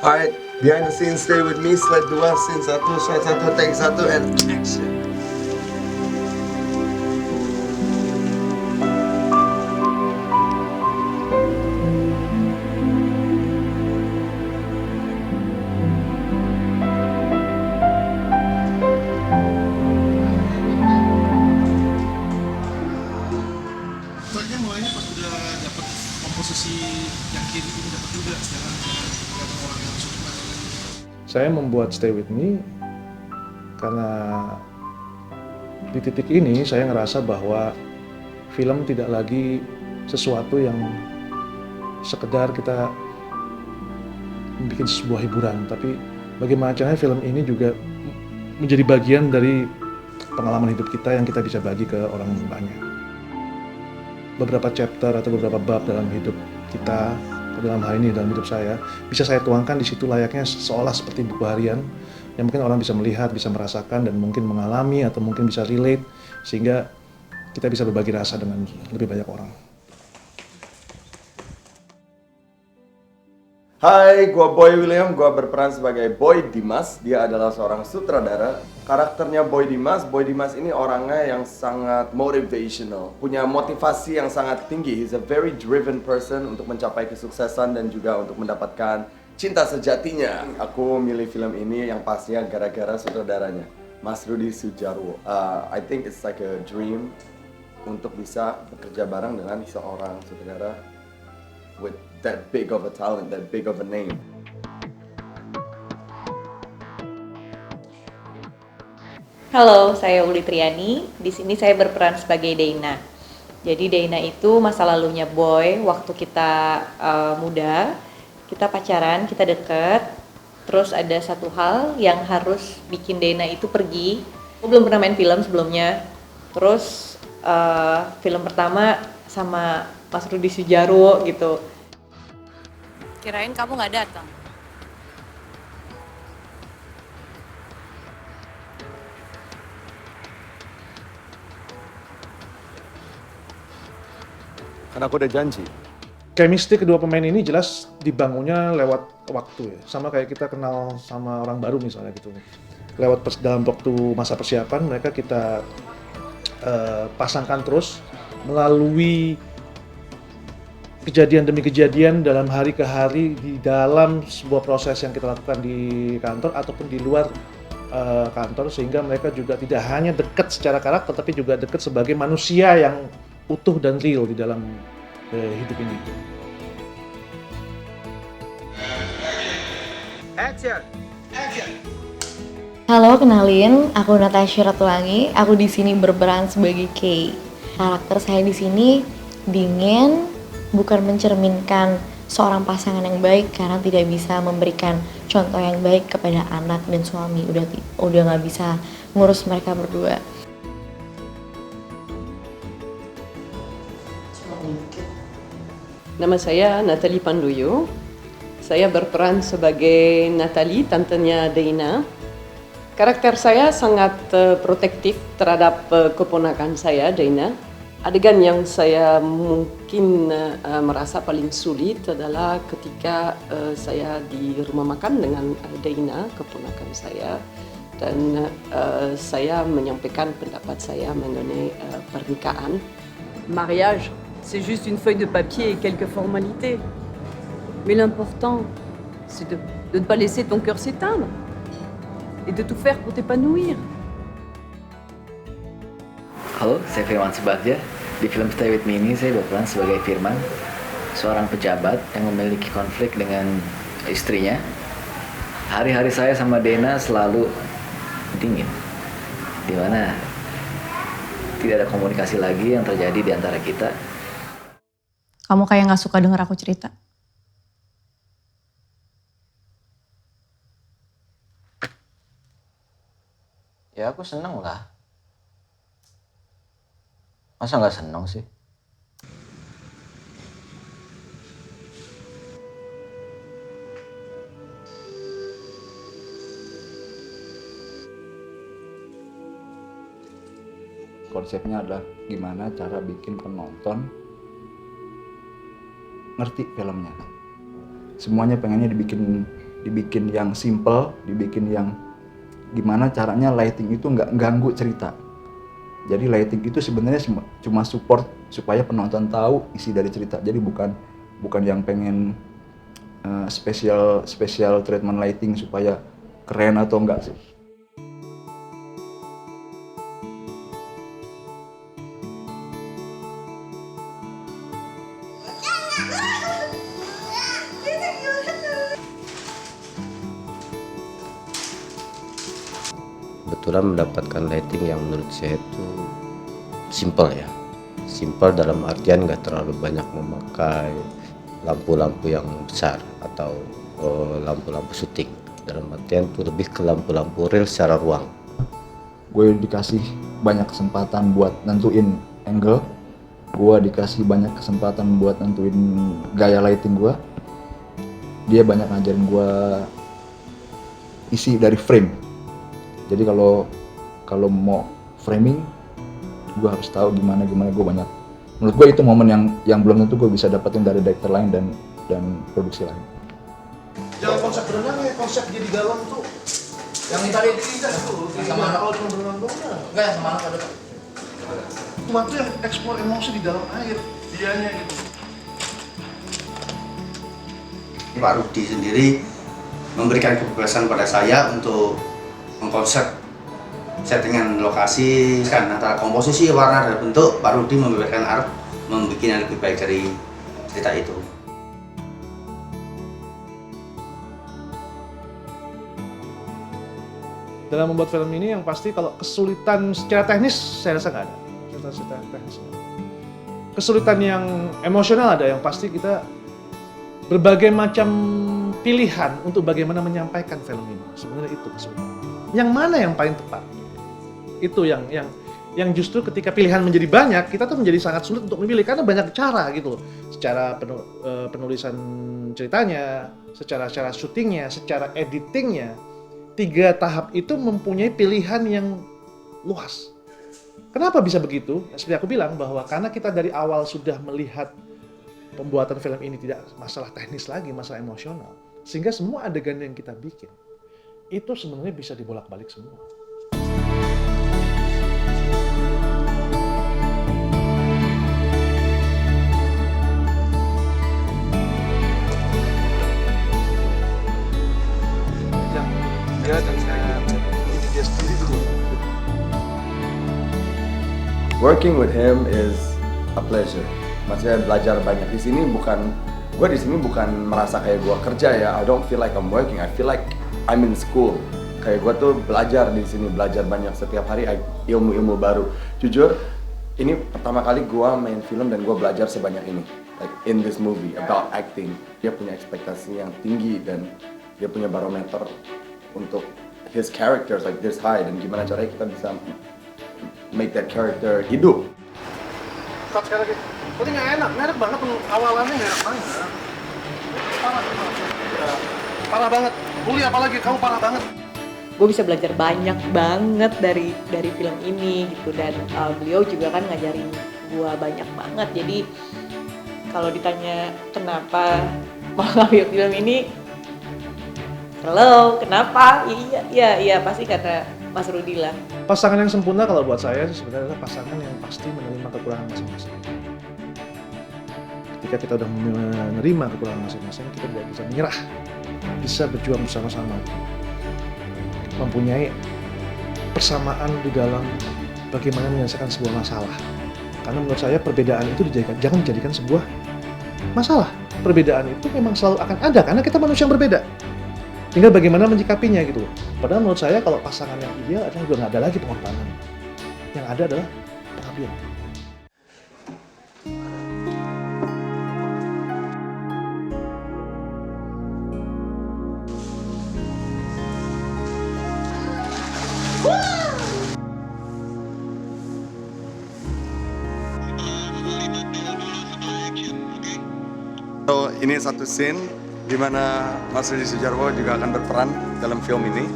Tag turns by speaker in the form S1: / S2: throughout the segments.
S1: Alright, behind the scenes, stay with me. Slide 2, scene 1, shot 1, take 1, and action.
S2: Soalnya mulainya pas udah dapet komposisi yang kiri ini dapet juga sekarang dengan orang yang suka.
S3: Saya membuat Stay With Me karena di titik ini saya ngerasa bahwa film tidak lagi sesuatu yang sekedar kita bikin sebuah hiburan, tapi bagaimana caranya film ini juga menjadi bagian dari pengalaman hidup kita yang kita bisa bagi ke orang banyak. Beberapa chapter atau beberapa bab dalam hidup kita, dalam hal ini dalam hidup saya, bisa saya tuangkan di situ layaknya seolah seperti buku harian yang mungkin orang bisa melihat, bisa merasakan, dan mungkin mengalami atau mungkin bisa relate, sehingga kita bisa berbagi rasa dengan lebih banyak orang.
S1: Hai, gua Boy William, gua berperan sebagai Boy Dimas. Dia adalah seorang sutradara. Karakternya Boy Dimas ini orangnya yang sangat motivational, punya motivasi yang sangat tinggi. He's a very driven person untuk mencapai kesuksesan dan juga untuk mendapatkan cinta sejatinya. Aku milih film ini yang pastinya gara-gara sutradaranya, Mas Rudi Sudjarwo. I think it's like a dream untuk bisa bekerja bareng dengan seorang sutradara with that big of a talent, that big of a name.
S4: Halo, saya Uli Triani. Di sini saya berperan sebagai Deina. Jadi Deina itu masa lalunya Boy waktu kita muda, kita pacaran, kita deket. Terus ada satu hal yang harus bikin Deina itu pergi. Aku belum pernah main film sebelumnya. Terus film pertama sama Mas Rudi Sudjarwo gitu.
S5: Kirain kamu nggak datang.
S1: Karena aku udah janji.
S3: Chemistry kedua pemain ini jelas dibangunnya lewat waktu ya, sama kayak kita kenal sama orang baru misalnya gitu. Lewat dalam waktu masa persiapan mereka kita pasangkan terus melalui kejadian demi kejadian dalam hari ke hari di dalam sebuah proses yang kita lakukan di kantor ataupun di luar kantor, sehingga mereka juga tidak hanya dekat secara karakter tapi juga dekat sebagai manusia yang utuh dan real di dalam hidup ini.
S1: Action!
S6: Halo, kenalin, aku Natasha Ratulangi. Aku di sini berperan sebagai Kay. Karakter saya di sini dingin, bukan mencerminkan seorang pasangan yang baik karena tidak bisa memberikan contoh yang baik kepada anak dan suami. Udah nggak bisa ngurus mereka berdua.
S7: Nama saya Nathalie Pandoyo. Saya berperan sebagai Nathalie, tantenya Deina. Karakter saya sangat protektif terhadap keponakan saya, Deina. Adegan yang saya mungkin merasa paling sulit adalah ketika saya di rumah makan dengan Deina, keponakan saya. Dan saya menyampaikan pendapat saya mengenai pernikahan.
S8: Mariage, c'est juste une feuille de papier et quelques formalités. Mais l'important, c'est de ne pas laisser ton cœur s'éteindre et de tout faire pour t'épanouir.
S9: Halo, saya Firman Subagja. Di film Stay With Me ini saya berperan sebagai Firman, seorang pejabat yang memiliki konflik dengan istrinya. Hari-hari saya sama Dena selalu dingin, di mana tidak ada komunikasi lagi yang terjadi di antara kita.
S5: Kamu kayak nggak suka denger aku cerita.
S9: Ya aku seneng lah. Masa nggak seneng sih?
S10: Konsepnya adalah gimana cara bikin penonton ngerti filmnya. Semuanya pengennya dibikin dibikin yang simple, dibikin yang gimana caranya lighting itu nggak ganggu cerita. Jadi lighting itu sebenarnya cuma support supaya penonton tahu isi dari cerita. Jadi bukan yang pengen special treatment lighting supaya keren atau enggak sih.
S11: Kebetulan mendapatkan lighting yang menurut saya itu simple ya. Simple dalam artian nggak terlalu banyak memakai lampu-lampu yang besar atau lampu-lampu syuting. Dalam artian itu lebih ke lampu-lampu real secara ruang.
S10: Gue dikasih banyak kesempatan buat nentuin angle, gue dikasih banyak kesempatan buat nentuin gaya lighting gue. Dia banyak ngajarin gue isi dari frame. Jadi kalau mau framing, gue harus tahu gimana gue banyak. Menurut gue itu momen yang belum tentu gue bisa dapetin dari director lain dan produksi lain.
S2: Jangan konsep berenang ya, konsep dia di dalam tuh. Yang tadi itu sama anak kalau cuma berenang doang. Enggak, yang sama anak ada. Cuma tuh yang eksplor emosi di dalam air, dianya gitu.
S12: Pak Rudi sendiri memberikan kebebasan pada saya untuk mengkonsep settingan lokasi kan antara komposisi, warna, dan bentuk. Pak Rudi memberikan art, membuat yang lebih baik dari cerita itu.
S3: Dalam membuat film ini yang pasti kalau kesulitan secara teknis saya rasa nggak ada. Secara teknis. Kesulitan yang emosional ada, yang pasti kita berbagai macam pilihan untuk bagaimana menyampaikan film ini. Sebenarnya itu kesulitan. Yang mana yang paling tepat? Itu yang justru ketika pilihan menjadi banyak, kita tuh menjadi sangat sulit untuk memilih karena banyak cara gitu loh. Secara penulisan ceritanya, secara syutingnya, secara editingnya. 3 tahap itu mempunyai pilihan yang luas. Kenapa bisa begitu? Seperti aku bilang bahwa karena kita dari awal sudah melihat pembuatan film ini tidak masalah teknis lagi, masalah emosional. Sehingga semua adegan yang kita bikin, itu sebenarnya bisa dibolak-balik semua.
S1: Working with him is a pleasure. Maksudnya belajar banyak di sini gue di sini bukan merasa kayak gue kerja ya. I don't feel like I'm working. I feel like I'm in school. Kayak gue tuh belajar di sini, belajar banyak setiap hari ilmu-ilmu baru. Jujur, ini pertama kali gue main film dan gue belajar sebanyak ini. Like in this movie about acting. Dia punya ekspektasi yang tinggi dan dia punya barometer untuk his characters like this high dan gimana caranya kita bisa make that character hidup.
S2: Cut sekali lagi. Ini nggak enak banget awalannya nggak enak banget. Parah banget. Uli apalagi kamu parah banget.
S4: Gue bisa belajar banyak banget dari film ini gitu dan beliau juga kan ngajarin gue banyak banget. Jadi kalau ditanya kenapa mau ngambil film ini, halo, kenapa? Iya, pasti karena Mas Rudi lah.
S3: Pasangan yang sempurna kalau buat saya sebenarnya adalah pasangan yang pasti menerima kekurangan masing-masing. Ketika kita udah menerima kekurangan masing-masing, kita tidak bisa menyerah, bisa berjuang bersama-sama, mempunyai persamaan di dalam bagaimana menyelesaikan sebuah masalah. Karena menurut saya perbedaan itu jangan dijadikan sebuah masalah. Perbedaan itu memang selalu akan ada karena kita manusia yang berbeda. Tinggal bagaimana menyikapinya gitu. Padahal menurut saya kalau pasangan yang ideal adalah udah nggak ada lagi pengorbanan. Yang ada adalah pengabdian.
S1: So, ini satu scene di mana Mas Rudi Sudjarwo juga akan berperan dalam film ini.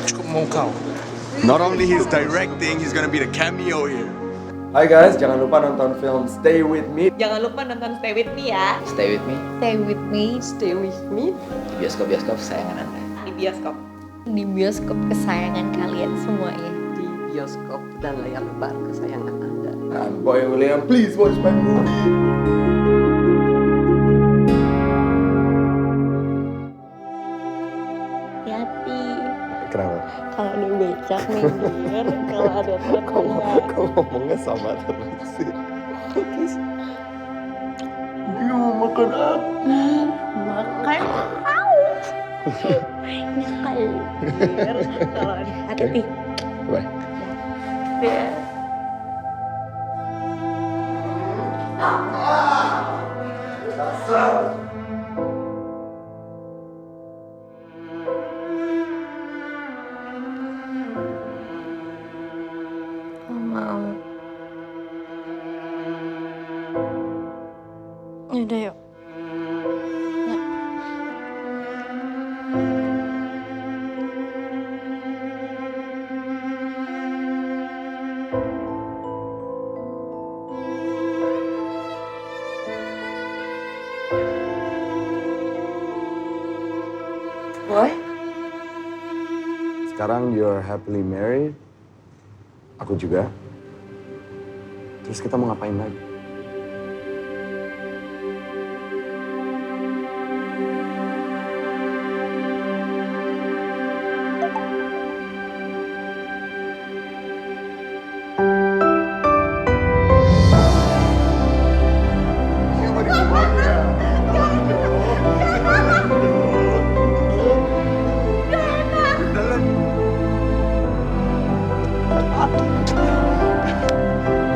S2: Cukup mau kau.
S1: Not only he's directing, he's gonna be the cameo here. Hai guys, jangan lupa nonton film Stay With Me.
S4: Jangan lupa nonton Stay With Me ya.
S9: Stay with me
S6: Stay with me
S7: Stay with me.
S9: di bioskop-bioskop kesayangan Anda.
S4: Di bioskop.
S6: di bioskop kesayangan kalian semuanya.
S7: Di bioskop dan layar lebar kesayangan Anda.
S1: I'm Boy William, please watch my movie.
S6: Hati-hati.
S1: Kenapa?
S6: Kalau ada becak minggir, kalau ada truk
S1: Kok ngomongnya sama terus sih? Dia mau makan aku.
S6: makan tahu. Nyekal. Kalau ada hati-hati.
S1: Bye.
S6: Ya. Oh, mau. Yaudah yuk. Ya.
S1: Boy? Sekarang you're happily married. Aku juga. Terus kita mau ngapain lagi?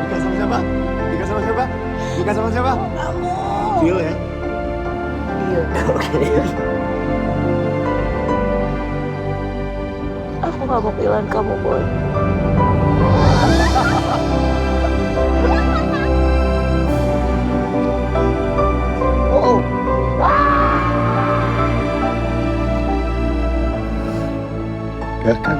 S1: Nikah sama siapa? Nikah sama siapa? Nikah sama siapa? Kamu. Deal ya?
S6: Deal.
S1: Oke.
S6: Aku gak mau kehilangan kamu, Boy.
S1: Oh. Gak kan?